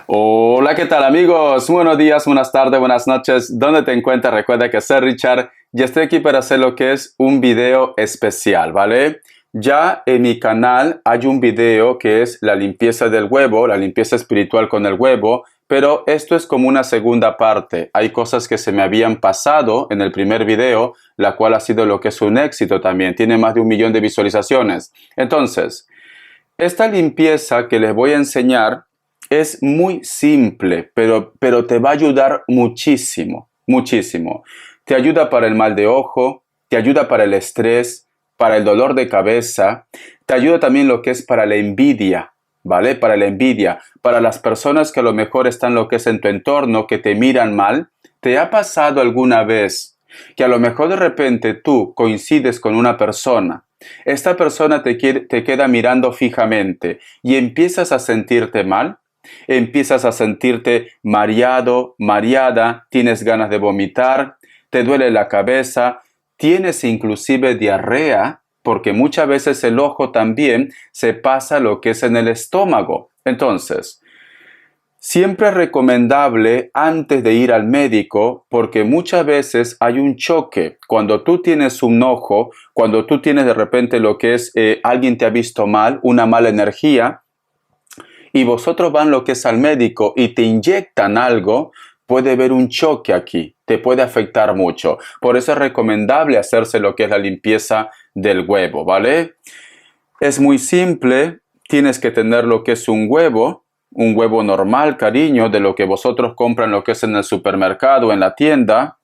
Hola, ¿qué tal amigos? Buenos días, buenas tardes, buenas noches. ¿Dónde te encuentras? Recuerda que soy Richard y estoy aquí para hacer lo que es un video especial, ¿vale? Ya en mi canal hay un video que es la limpieza del huevo, la limpieza espiritual con el huevo, pero esto es como una segunda parte. Hay cosas que se me habían pasado en el primer video, la cual ha sido lo que es un éxito también. Tiene más de 1 millón de visualizaciones. Entonces, esta limpieza que les voy a enseñar es muy simple, pero te va a ayudar muchísimo, muchísimo. Te ayuda para el mal de ojo, te ayuda para el estrés, para el dolor de cabeza, te ayuda también lo que es para la envidia, ¿vale? Para la envidia, para las personas que a lo mejor están lo que es en tu entorno, que te miran mal. ¿Te ha pasado alguna vez que a lo mejor de repente tú coincides con una persona? Esta persona te queda mirando fijamente y empiezas a sentirte mal, empiezas a sentirte mareado, mareada, tienes ganas de vomitar, te duele la cabeza, tienes inclusive diarrea, porque muchas veces el ojo también se pasa lo que es en el estómago. Entonces, siempre es recomendable antes de ir al médico porque muchas veces hay un choque. Cuando tú tienes un ojo, cuando tú tienes de repente lo que es alguien te ha visto mal, una mala energía, y vosotros van lo que es al médico y te inyectan algo, puede haber un choque aquí, te puede afectar mucho. Por eso es recomendable hacerse lo que es la limpieza del huevo, ¿vale? Es muy simple, tienes que tener lo que es un huevo normal, cariño, de lo que vosotros compran, lo que es en el supermercado, en la tienda,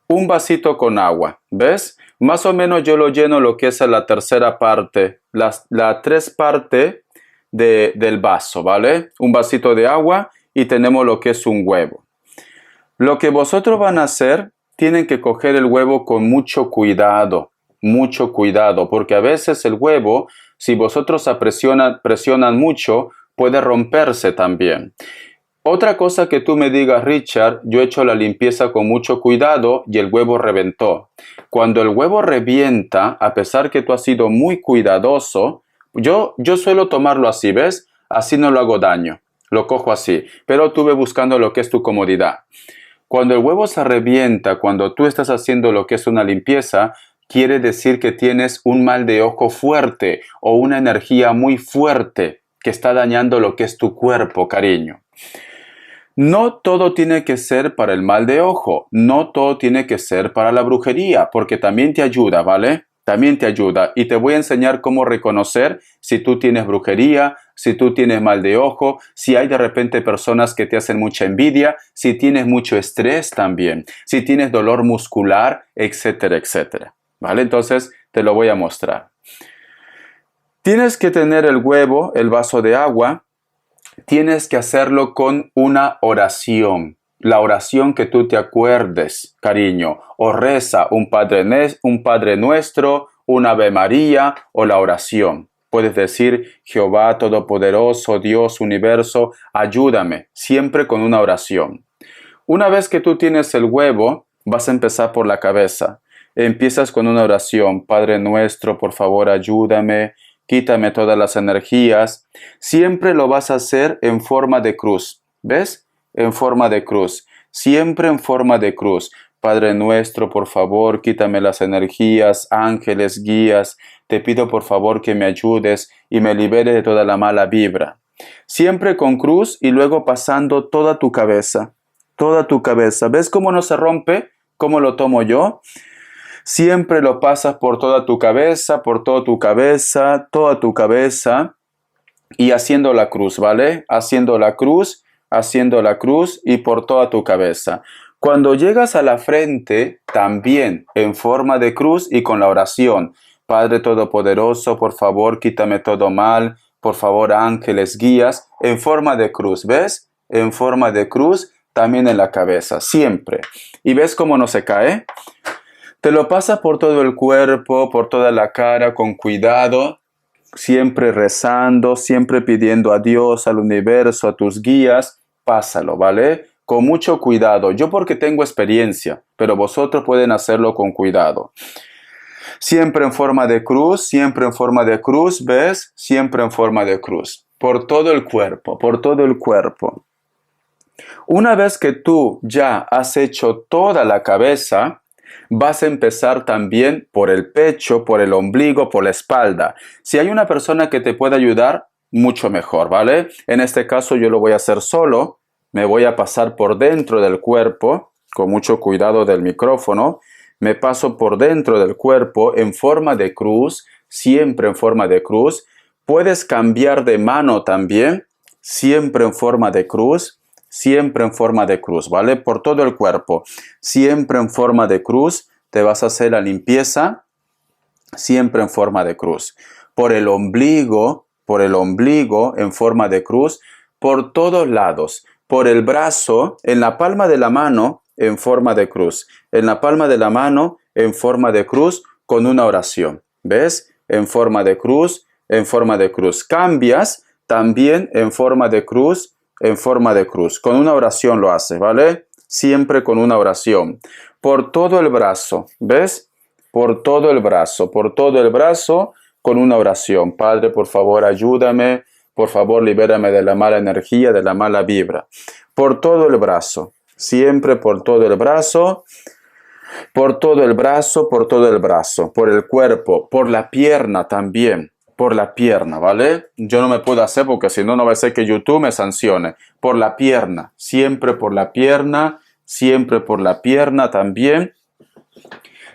un vasito con agua, ¿ves? Más o menos yo lo lleno lo que es a la tercera parte, la tres parte del vaso, ¿vale? Un vasito de agua y tenemos lo que es un huevo. Lo que vosotros van a hacer, tienen que coger el huevo con mucho cuidado, porque a veces el huevo, si vosotros presionan mucho, puede romperse también. Otra cosa que tú me digas, Richard, yo he hecho la limpieza con mucho cuidado y el huevo reventó. Cuando el huevo revienta, a pesar que tú has sido muy cuidadoso, yo suelo tomarlo así, ¿ves? Así no lo hago daño, lo cojo así, pero tú ve buscando lo que es tu comodidad. Cuando el huevo se revienta, cuando tú estás haciendo lo que es una limpieza, quiere decir que tienes un mal de ojo fuerte o una energía muy fuerte que está dañando lo que es tu cuerpo, cariño. No todo tiene que ser para el mal de ojo, no todo tiene que ser para la brujería, porque también te ayuda, ¿vale? También te ayuda y te voy a enseñar cómo reconocer si tú tienes brujería, si tú tienes mal de ojo, si hay de repente personas que te hacen mucha envidia, si tienes mucho estrés también, si tienes dolor muscular, etcétera, etcétera. ¿Vale? Entonces te lo voy a mostrar. Tienes que tener el huevo, el vaso de agua. Tienes que hacerlo con una oración. La oración que tú te acuerdes, cariño. O reza un Padre Nuestro, una Ave María o la oración. Puedes decir, Jehová Todopoderoso, Dios, Universo, ayúdame. Siempre con una oración. Una vez que tú tienes el huevo, vas a empezar por la cabeza. Empiezas con una oración. Padre Nuestro, por favor, ayúdame. Quítame todas las energías. Siempre lo vas a hacer en forma de cruz. ¿Ves? En forma de cruz. Siempre en forma de cruz. Padre Nuestro, por favor, quítame las energías, ángeles, guías. Te pido por favor que me ayudes y me libere de toda la mala vibra. Siempre con cruz y luego pasando toda tu cabeza. Toda tu cabeza. ¿Ves cómo no se rompe? ¿Cómo lo tomo yo? Siempre lo pasas por toda tu cabeza, por toda tu cabeza y haciendo la cruz, ¿vale? Haciendo la cruz y por toda tu cabeza. Cuando llegas a la frente, también en forma de cruz y con la oración. Padre Todopoderoso, por favor, quítame todo mal. Por favor, ángeles, guías, en forma de cruz, ¿ves? En forma de cruz, también en la cabeza, siempre. ¿Y ves cómo no se cae? Te lo pasas por todo el cuerpo, por toda la cara, con cuidado, siempre rezando, siempre pidiendo a Dios, al universo, a tus guías. Pásalo, ¿vale? Con mucho cuidado. Yo porque tengo experiencia, pero vosotros pueden hacerlo con cuidado. Siempre en forma de cruz, siempre en forma de cruz, ¿ves? Siempre en forma de cruz. Por todo el cuerpo, por todo el cuerpo. Una vez que tú ya has hecho toda la cabeza, vas a empezar también por el pecho, por el ombligo, por la espalda. Si hay una persona que te puede ayudar, mucho mejor, ¿vale? En este caso yo lo voy a hacer solo. Me voy a pasar por dentro del cuerpo, con mucho cuidado del micrófono. Me paso por dentro del cuerpo en forma de cruz, siempre en forma de cruz. Puedes cambiar de mano también, siempre en forma de cruz. Siempre en forma de cruz, ¿vale? Por todo el cuerpo, siempre en forma de cruz, te vas a hacer la limpieza, siempre en forma de cruz. Por el ombligo, en forma de cruz, por todos lados. Por el brazo, en la palma de la mano, en forma de cruz. En la palma de la mano, en forma de cruz, con una oración. ¿Ves? En forma de cruz, en forma de cruz. Cambias también en forma de cruz, en forma de cruz. Con una oración lo hace, ¿vale? Siempre con una oración. Por todo el brazo, ¿ves? Por todo el brazo, con una oración. Padre, por favor, ayúdame. Por favor, libérame de la mala energía, de la mala vibra. Por todo el brazo. Siempre por todo el brazo. Por todo el brazo, por todo el brazo. Por el cuerpo, por la pierna también. Por la pierna, ¿vale? Yo no me puedo hacer porque si no, no va a ser que YouTube me sancione. Por la pierna, siempre por la pierna también.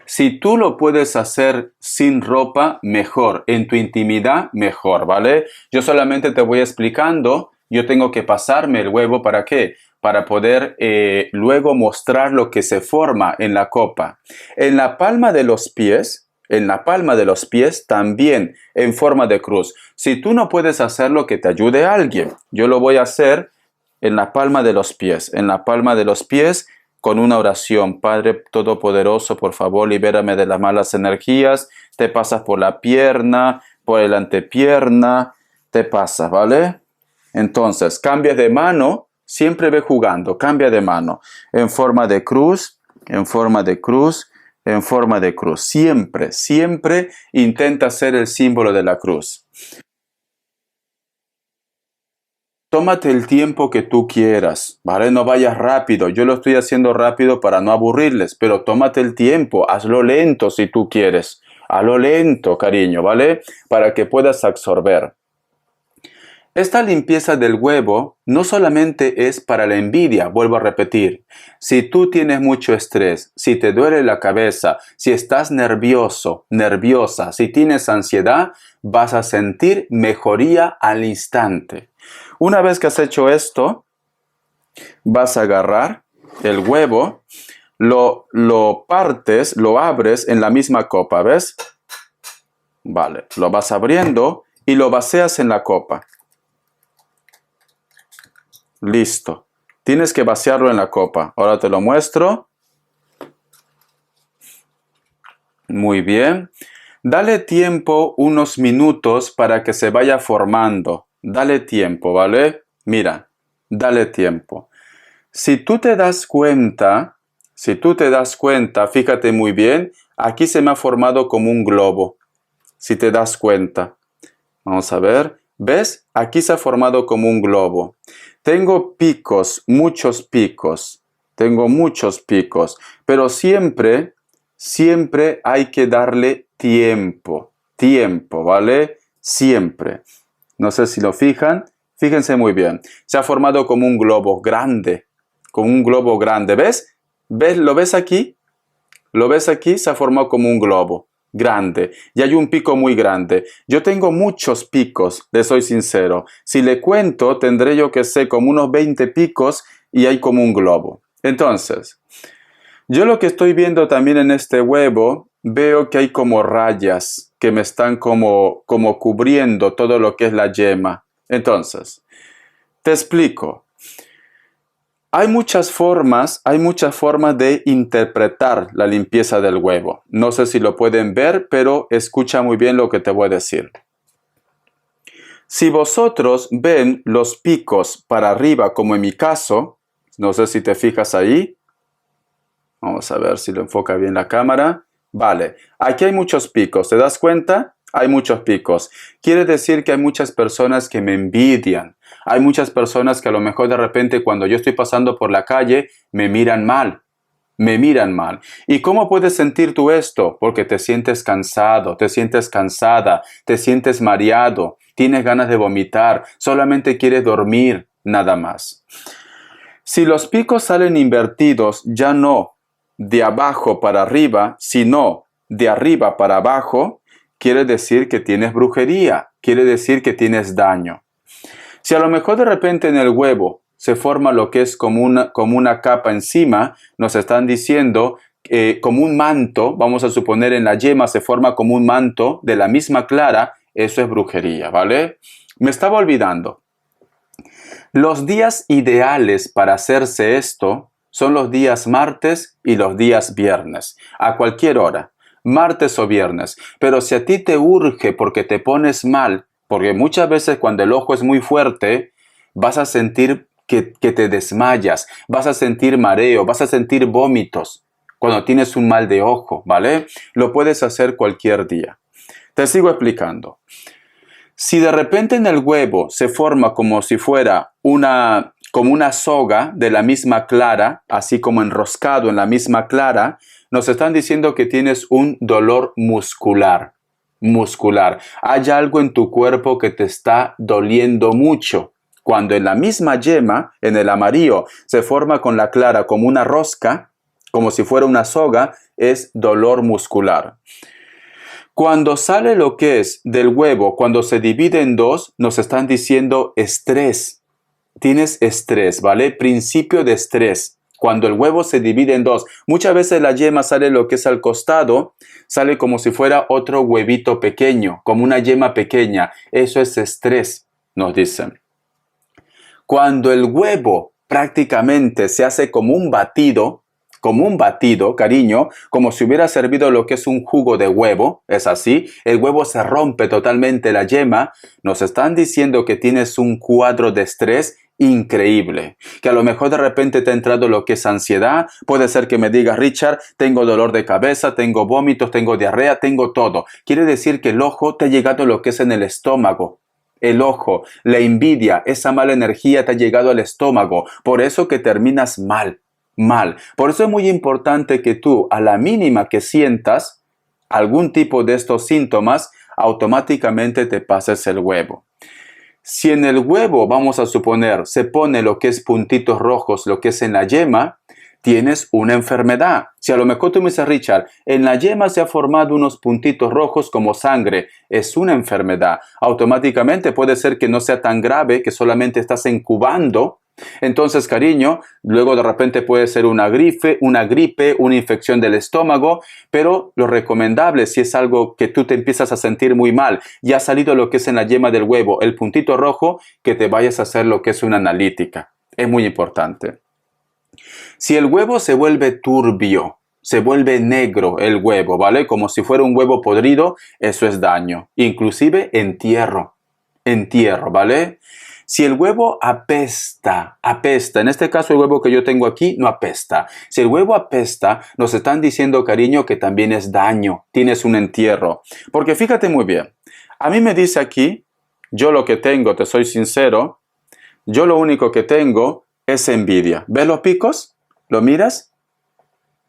Si tú lo puedes hacer sin ropa, mejor. En tu intimidad, mejor, ¿vale? Yo solamente te voy explicando. Yo tengo que pasarme el huevo, ¿para qué? Para poder luego mostrar lo que se forma en la copa. En la palma de los pies también en forma de cruz. Si tú no puedes hacerlo, que te ayude alguien. Yo lo voy a hacer en la palma de los pies. En la palma de los pies con una oración. Padre Todopoderoso, por favor, libérame de las malas energías. Te pasas por la pierna, por el antepierna. Te pasas, ¿vale? Entonces, cambia de mano. Siempre ve jugando. Cambia de mano. En forma de cruz. En forma de cruz. En forma de cruz. Siempre, siempre intenta ser el símbolo de la cruz. Tómate el tiempo que tú quieras, ¿vale? No vayas rápido. Yo lo estoy haciendo rápido para no aburrirles, pero tómate el tiempo. Hazlo lento si tú quieres. Hazlo lento, cariño, ¿vale? Para que puedas absorber. Esta limpieza del huevo no solamente es para la envidia, vuelvo a repetir. Si tú tienes mucho estrés, si te duele la cabeza, si estás nervioso, nerviosa, si tienes ansiedad, vas a sentir mejoría al instante. Una vez que has hecho esto, vas a agarrar el huevo, lo partes, lo abres en la misma copa, ¿ves? Vale, lo vas abriendo y lo vacías en la copa. Listo. Tienes que vaciarlo en la copa. Ahora te lo muestro. Muy bien. Dale tiempo unos minutos para que se vaya formando. Dale tiempo, ¿vale? Mira, dale tiempo. Si tú te das cuenta, fíjate muy bien, aquí se me ha formado como un globo. Si te das cuenta. Vamos a ver. ¿Ves? Aquí se ha formado como un globo. Tengo picos, muchos picos. Pero siempre hay que darle tiempo. Tiempo, ¿vale? Siempre. No sé si lo fijan. Fíjense muy bien. Se ha formado como un globo grande. Como un globo grande. ¿Ves? ¿Ves? ¿Lo ves aquí? ¿Lo ves aquí? Se ha formado como un globo grande. Y hay un pico muy grande. Yo tengo muchos picos, le soy sincero. Si le cuento, tendré yo que sé como unos 20 picos y hay como un globo. Entonces, yo lo que estoy viendo también en este huevo, veo que hay como rayas que me están como cubriendo todo lo que es la yema. Entonces, te explico. Hay muchas formas de interpretar la limpieza del huevo. No sé si lo pueden ver, pero escucha muy bien lo que te voy a decir. Si vosotros ven los picos para arriba, como en mi caso, no sé si te fijas ahí. Vamos a ver si lo enfoca bien la cámara. Vale, aquí hay muchos picos, ¿te das cuenta? Hay muchos picos. Quiere decir que hay muchas personas que me envidian. Hay muchas personas que a lo mejor de repente cuando yo estoy pasando por la calle me miran mal. Me miran mal. ¿Y cómo puedes sentir tú esto? Porque te sientes cansado, te sientes cansada, te sientes mareado, tienes ganas de vomitar, solamente quieres dormir, nada más. Si los picos salen invertidos, ya no de abajo para arriba, sino de arriba para abajo, quiere decir que tienes brujería, quiere decir que tienes daño. Si a lo mejor de repente en el huevo se forma lo que es como una capa encima, nos están diciendo como un manto, vamos a suponer en la yema se forma como un manto de la misma clara, eso es brujería, ¿vale? Me estaba olvidando. Los días ideales para hacerse esto son los días martes y los días viernes, a cualquier hora, martes o viernes. Pero si a ti te urge porque te pones mal, porque muchas veces cuando el ojo es muy fuerte, vas a sentir que te desmayas, vas a sentir mareo, vas a sentir vómitos cuando tienes un mal de ojo, ¿vale? Lo puedes hacer cualquier día. Te sigo explicando. Si de repente en el huevo se forma como si fuera como una soga de la misma clara, así como enroscado en la misma clara, nos están diciendo que tienes un dolor muscular. Muscular. Hay algo en tu cuerpo que te está doliendo mucho. Cuando en la misma yema, en el amarillo, se forma con la clara como una rosca, como si fuera una soga, es dolor muscular. Cuando sale lo que es del huevo, cuando se divide en dos, nos están diciendo estrés. Tienes estrés, ¿vale? Principio de estrés. Cuando el huevo se divide en dos, muchas veces la yema sale lo que es al costado, sale como si fuera otro huevito pequeño, como una yema pequeña. Eso es estrés, nos dicen. Cuando el huevo prácticamente se hace como un batido, cariño, como si hubiera servido lo que es un jugo de huevo, es así, el huevo se rompe totalmente la yema, nos están diciendo que tienes un cuadro de estrés increíble, que a lo mejor de repente te ha entrado lo que es ansiedad, puede ser que me digas, Richard, tengo dolor de cabeza, tengo vómitos, tengo diarrea, tengo todo. Quiere decir que el ojo te ha llegado lo que es en el estómago. El ojo, la envidia, esa mala energía te ha llegado al estómago, por eso que terminas mal. Por eso es muy importante que tú, a la mínima que sientas algún tipo de estos síntomas, automáticamente te pases el huevo. Si en el huevo, vamos a suponer, se pone lo que es puntitos rojos, lo que es en la yema, tienes una enfermedad. Si a lo mejor tú me dices, Richard, en la yema se ha formado unos puntitos rojos como sangre, es una enfermedad. Automáticamente puede ser que no sea tan grave, que solamente estás incubando. Entonces, cariño, luego de repente puede ser una gripe, una infección del estómago, pero lo recomendable si es algo que tú te empiezas a sentir muy mal, ya ha salido lo que es en la yema del huevo, el puntito rojo, que te vayas a hacer lo que es una analítica. Es muy importante. Si el huevo se vuelve turbio, se vuelve negro el huevo, ¿vale? Como si fuera un huevo podrido, eso es daño. Inclusive entierro, ¿vale? Si el huevo apesta, en este caso el huevo que yo tengo aquí no apesta. Si el huevo apesta, nos están diciendo, cariño, que también es daño, tienes un entierro. Porque fíjate muy bien, a mí me dice aquí, yo lo que tengo, te soy sincero, yo lo único que tengo es envidia. ¿Ves los picos? ¿Lo miras?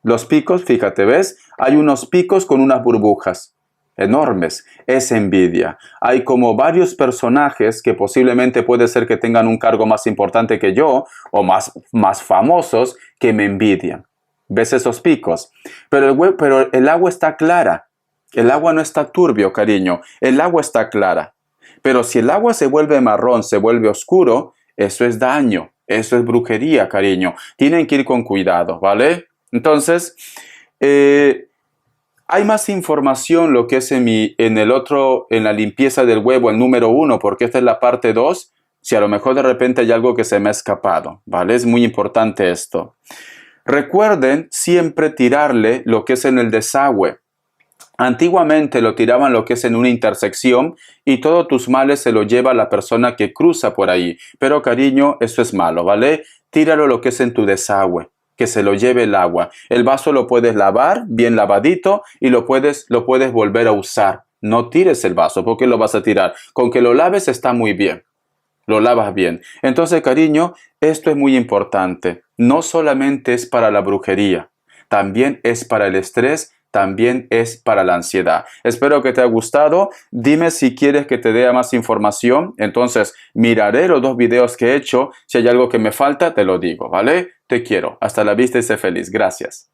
Los picos, fíjate, ¿ves? Hay unos picos con unas burbujas enormes. Es envidia. Hay como varios personajes que posiblemente puede ser que tengan un cargo más importante que yo o más famosos que me envidian. ¿Ves esos picos? Pero el agua está clara. El agua no está turbio, cariño. El agua está clara. Pero si el agua se vuelve marrón, se vuelve oscuro, eso es daño. Eso es brujería, cariño. Tienen que ir con cuidado, ¿vale? Entonces, hay más información lo que es en la limpieza del huevo, el número 1, porque esta es la parte 2. Si a lo mejor de repente hay algo que se me ha escapado, ¿vale? Es muy importante esto. Recuerden siempre tirarle lo que es en el desagüe. Antiguamente lo tiraban lo que es en una intersección y todos tus males se lo lleva la persona que cruza por ahí. Pero cariño, eso es malo, ¿vale? Tíralo lo que es en tu desagüe, que se lo lleve el agua. El vaso lo puedes lavar bien lavadito y lo puedes volver a usar. No tires el vaso, porque lo vas a tirar. Con que lo laves está muy bien. lo lavas bien. Entonces, cariño, esto es muy importante. No solamente es para la brujería, también es para el estrés, también es para la ansiedad. Espero que te haya gustado. Dime si quieres que te dé más información. Entonces, miraré los 2 videos que he hecho. Si hay algo que me falta, te lo digo, ¿vale? Te quiero. Hasta la vista y sé feliz. Gracias.